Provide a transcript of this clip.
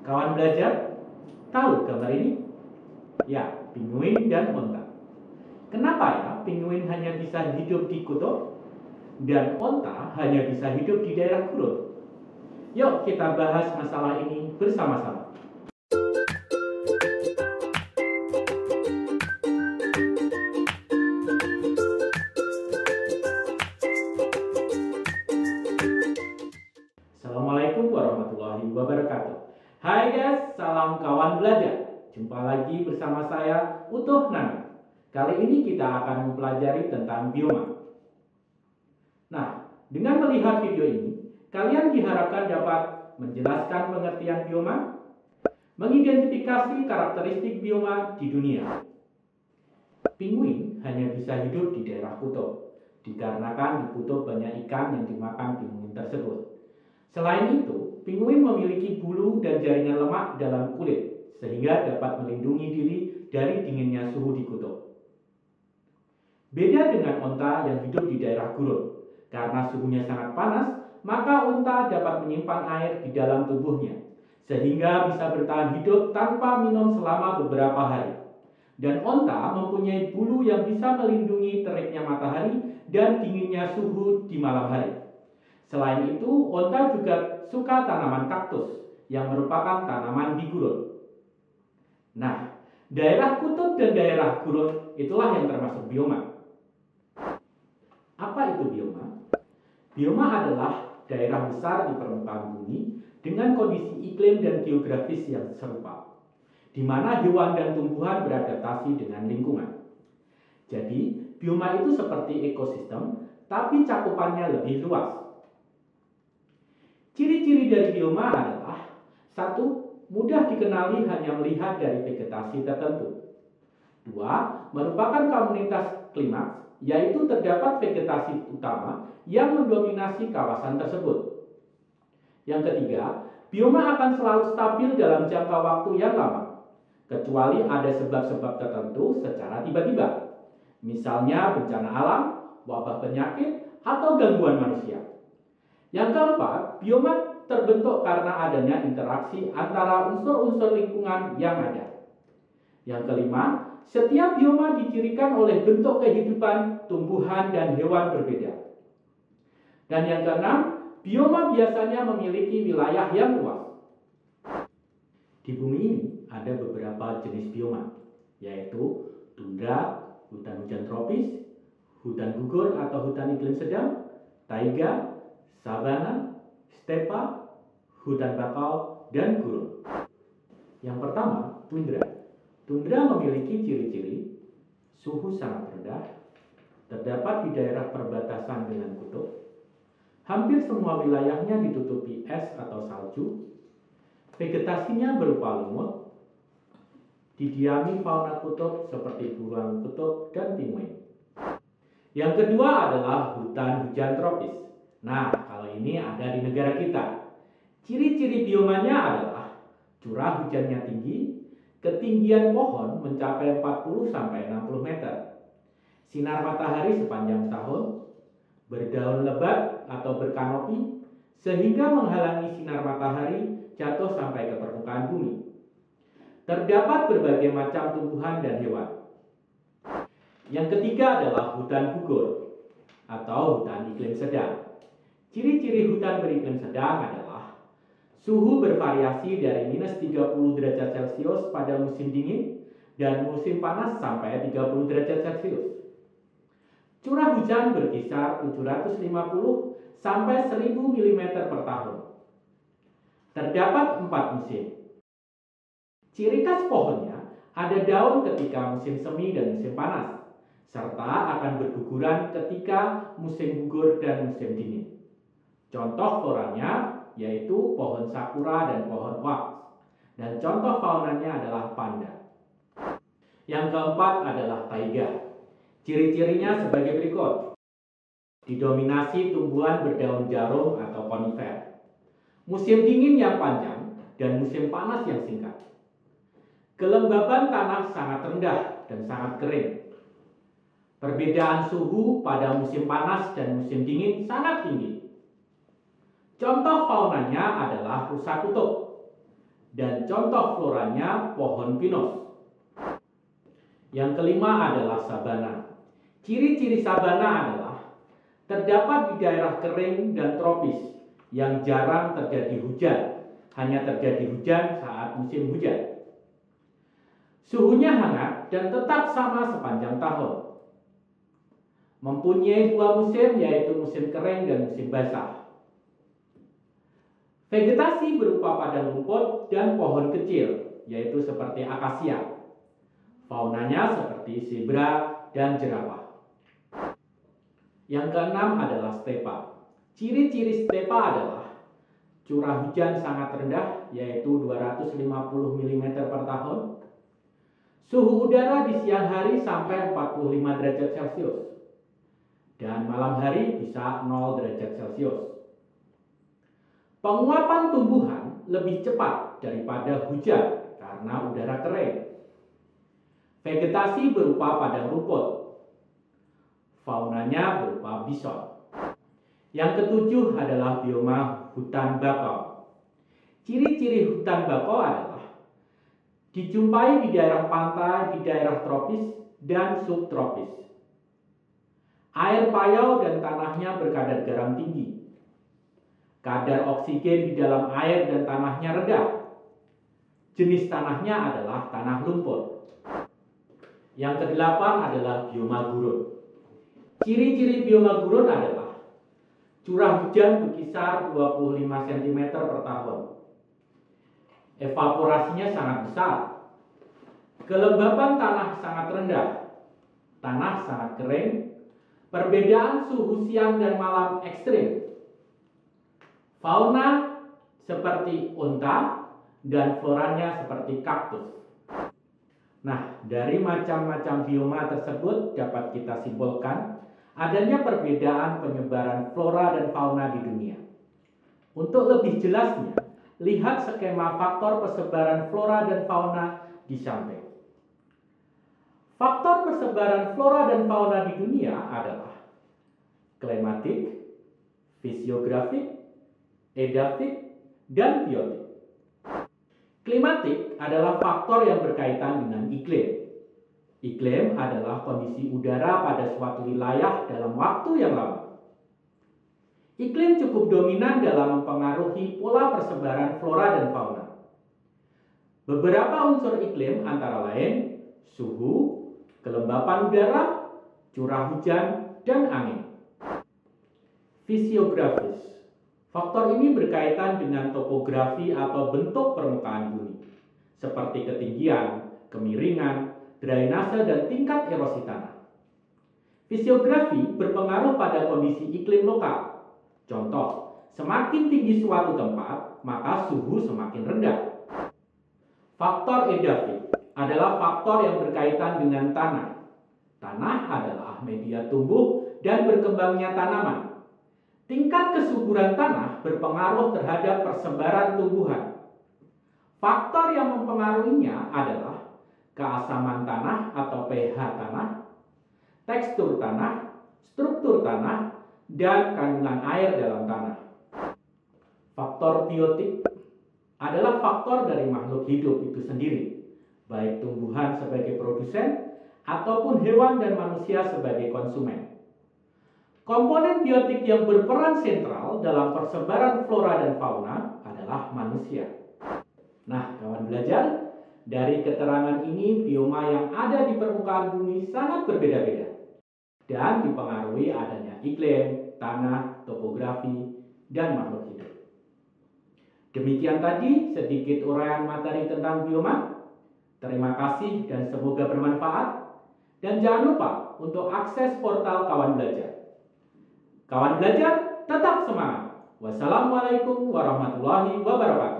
Kawan belajar, tahu gambar ini? Ya, pinguin dan onta. Kenapa ya pinguin hanya bisa hidup di kutub dan onta hanya bisa hidup di daerah gurun? Yuk kita bahas masalah ini bersama-sama. Assalamualaikum warahmatullahi wabarakatuh. Hai guys, salam kawan belajar. Jumpa lagi bersama saya Utuh Nana. Kali ini kita akan mempelajari tentang bioma. Nah, dengan melihat video ini, kalian diharapkan dapat menjelaskan pengertian bioma, mengidentifikasi karakteristik bioma di dunia. Pinguin hanya bisa hidup di daerah kutub, dikarenakan di kutub banyak ikan yang dimakan pinguin tersebut. Selain itu, pinguin memiliki bulu dan jaringan lemak dalam kulit, sehingga dapat melindungi diri dari dinginnya suhu di kutub. Beda dengan onta yang hidup di daerah gurun, karena suhunya sangat panas, maka onta dapat menyimpan air di dalam tubuhnya, sehingga bisa bertahan hidup tanpa minum selama beberapa hari. Dan onta mempunyai bulu yang bisa melindungi teriknya matahari dan dinginnya suhu di malam hari. Selain itu, onta juga suka tanaman kaktus, yang merupakan tanaman di gurun. Nah, daerah kutub dan daerah gurun itulah yang termasuk bioma. Apa itu bioma? Bioma adalah daerah besar di permukaan bumi dengan kondisi iklim dan geografis yang serupa, di mana hewan dan tumbuhan beradaptasi dengan lingkungan. Jadi, bioma itu seperti ekosistem, tapi cakupannya lebih luas. Ciri-ciri dari bioma adalah: 1. Mudah dikenali hanya melihat dari vegetasi tertentu. 2. Merupakan komunitas klimaks, yaitu terdapat vegetasi utama yang mendominasi kawasan tersebut. Yang ketiga, bioma akan selalu stabil dalam jangka waktu yang lama, kecuali ada sebab-sebab tertentu secara tiba-tiba, misalnya bencana alam, wabah penyakit, atau gangguan manusia. Yang keempat, bioma terbentuk karena adanya interaksi antara unsur-unsur lingkungan yang ada. Yang kelima, setiap bioma dicirikan oleh bentuk kehidupan tumbuhan dan hewan berbeda. Dan yang keenam, bioma biasanya memiliki wilayah yang luas. Di bumi ini ada beberapa jenis bioma, yaitu tundra, hutan hujan tropis, hutan gugur atau hutan iklim sedang, taiga, sabana, stepa, hutan bakau, dan gurun. Yang pertama, tundra. Tundra memiliki ciri-ciri suhu sangat rendah, terdapat di daerah perbatasan dengan kutub, hampir semua wilayahnya ditutupi es atau salju, vegetasinya berupa lumut, didiami fauna kutub seperti burung kutub dan pinguin. Yang kedua adalah hutan hujan tropis. Nah, kalau ini ada di negara kita. Ciri-ciri biomanya adalah curah hujannya tinggi, ketinggian pohon mencapai 40-60 meter, sinar matahari sepanjang tahun, berdaun lebat atau berkanopi, sehingga menghalangi sinar matahari jatuh sampai ke permukaan bumi. Terdapat berbagai macam tumbuhan dan hewan. Yang ketiga adalah hutan gugur atau hutan iklim sedang. Ciri-ciri hutan beriklim sedang adalah suhu bervariasi dari minus 30 derajat Celcius pada musim dingin dan musim panas sampai 30 derajat Celcius. Curah hujan berkisar 750 sampai 1000 mm per tahun. Terdapat 4 musim. Ciri khas pohonnya ada daun ketika musim semi dan musim panas, serta akan berguguran ketika musim gugur dan musim dingin. Contoh floranya yaitu pohon sakura dan pohon wax, dan contoh faunanya adalah panda. Yang keempat adalah taiga. Ciri-cirinya sebagai berikut: didominasi tumbuhan berdaun jarum atau konifer, musim dingin yang panjang dan musim panas yang singkat. Kelembaban tanah sangat rendah dan sangat kering. Perbedaan suhu pada musim panas dan musim dingin sangat tinggi. Contoh faunanya adalah rusa kutub dan contoh floranya pohon pinus. Yang kelima adalah sabana. Ciri-ciri sabana adalah terdapat di daerah kering dan tropis yang jarang terjadi hujan, hanya terjadi hujan saat musim hujan. Suhunya hangat dan tetap sama sepanjang tahun. Mempunyai dua musim, yaitu musim kering dan musim basah. Vegetasi berupa padang rumput dan pohon kecil, yaitu seperti akasia. Faunanya seperti zebra dan jerapah. Yang keenam adalah stepa. Ciri-ciri stepa adalah curah hujan sangat rendah, yaitu 250 mm per tahun. Suhu udara di siang hari sampai 45 derajat Celcius. Dan malam hari bisa 0 derajat Celcius. Penguapan tumbuhan lebih cepat daripada hujan karena udara kering. Vegetasi berupa padang rumput. Faunanya berupa bison. Yang ketujuh adalah bioma hutan bakau. Ciri-ciri hutan bakau adalah dijumpai di daerah pantai, di daerah tropis dan subtropis. Air payau dan tanahnya berkadar garam tinggi. Kadar oksigen di dalam air dan tanahnya rendah. Jenis tanahnya adalah tanah lumpur. Yang kedelapan adalah bioma gurun. Ciri-ciri bioma gurun adalah curah hujan berkisar 25 cm per tahun. Evaporasinya sangat besar. Kelembapan tanah sangat rendah. Tanah sangat kering. Perbedaan suhu siang dan malam ekstrim. Fauna seperti unta dan floranya seperti kaktus. Nah, dari macam-macam bioma tersebut dapat kita simpulkan adanya perbedaan penyebaran flora dan fauna di dunia. Untuk lebih jelasnya, lihat skema faktor persebaran flora dan fauna di samping. Faktor persebaran flora dan fauna di dunia adalah klimatik, fisiografik, edafik, dan biotik. Klimatik adalah faktor yang berkaitan dengan iklim. Iklim adalah kondisi udara pada suatu wilayah dalam waktu yang lama. Iklim cukup dominan dalam mempengaruhi pola persebaran flora dan fauna. Beberapa unsur iklim antara lain suhu, kelembapan udara, curah hujan, dan angin. Fisiografis. Faktor ini berkaitan dengan topografi atau bentuk permukaan bumi, seperti ketinggian, kemiringan, drainase, dan tingkat erosi tanah. Fisiografi berpengaruh pada kondisi iklim lokal. Contoh, semakin tinggi suatu tempat, maka suhu semakin rendah. Faktor edafik adalah faktor yang berkaitan dengan tanah. Tanah adalah media tumbuh dan berkembangnya tanaman. Tingkat kesuburan tanah berpengaruh terhadap persebaran tumbuhan. Faktor yang mempengaruhinya adalah keasaman tanah atau pH tanah, tekstur tanah, struktur tanah, dan kandungan air dalam tanah. Faktor biotik adalah faktor dari makhluk hidup itu sendiri, baik tumbuhan sebagai produsen ataupun hewan dan manusia sebagai konsumen. Komponen biotik yang berperan sentral dalam persebaran flora dan fauna adalah manusia. Nah, kawan belajar, dari keterangan ini bioma yang ada di permukaan bumi sangat berbeda-beda dan dipengaruhi adanya iklim, tanah, topografi, dan makhluk hidup. Demikian tadi sedikit uraian materi tentang bioma. Terima kasih dan semoga bermanfaat. Dan jangan lupa untuk akses portal Kawan Belajar. Kawan Belajar, tetap semangat. Wassalamualaikum warahmatullahi wabarakatuh.